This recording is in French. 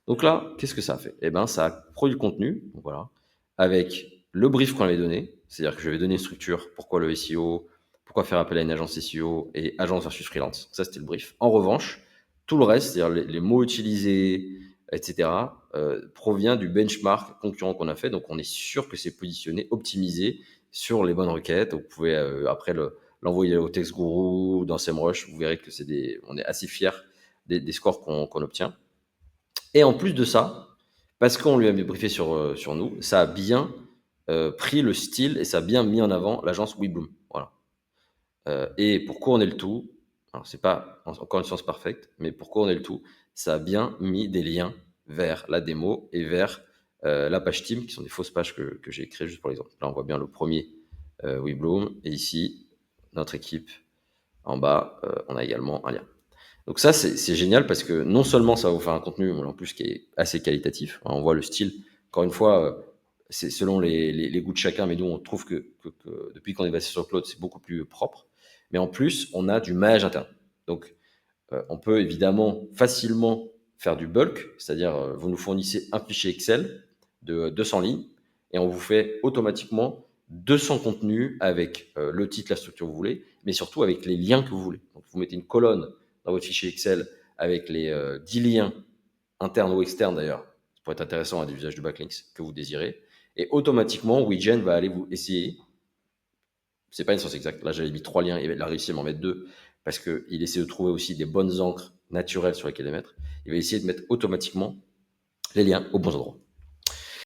Donc là, qu'est-ce que ça a fait? Eh ben, ça a produit le contenu, donc voilà, avec le brief qu'on avait donné, c'est-à-dire que je vais donner une structure, pourquoi le SEO, pourquoi faire appel à une agence SEO et agence versus freelance. Ça, c'était le brief. En revanche, tout le reste, c'est-à-dire les mots utilisés, etc., provient du benchmark concurrent qu'on a fait. Donc, on est sûr que c'est positionné, optimisé sur les bonnes requêtes. Vous pouvez après l'envoyer au Text Guru, dans SEMrush, vous verrez que on est assez fiers des scores qu'on obtient. Et en plus de ça, parce qu'on lui avait briefé sur nous, ça a bien pris le style et ça a bien mis en avant l'agence WeBloom. Voilà. Et pour couronner le tout, alors c'est pas encore une science parfaite, mais pour couronner le tout, ça a bien mis des liens vers la démo et vers la page team, qui sont des fausses pages que j'ai créées juste pour l'exemple. Là, on voit bien le premier WeBloom, et ici, notre équipe en bas, on a également un lien. Donc ça, c'est génial parce que non seulement ça va vous faire un contenu, en plus qui est assez qualitatif, hein, on voit le style, encore une fois, c'est selon les goûts de chacun, mais nous on trouve que depuis qu'on est passé sur Claude, c'est beaucoup plus propre. Mais en plus, on a du maillage interne. Donc on peut évidemment facilement faire du bulk, c'est-à-dire vous nous fournissez un fichier Excel de 200 lignes et on vous fait automatiquement 200 contenus avec le titre, la structure que vous voulez, mais surtout avec les liens que vous voulez. Donc vous mettez une colonne dans votre fichier Excel avec les 10 liens internes ou externes d'ailleurs, ça pourrait être intéressant à des usages de backlinks que vous désirez, et automatiquement Wigen va aller vous essayer, c'est pas une science exacte, là j'avais mis 3 liens, il a réussi à m'en mettre 2, parce qu'il essaie de trouver aussi des bonnes encres naturelles sur lesquelles les mettre, il va essayer de mettre automatiquement les liens aux bons endroits.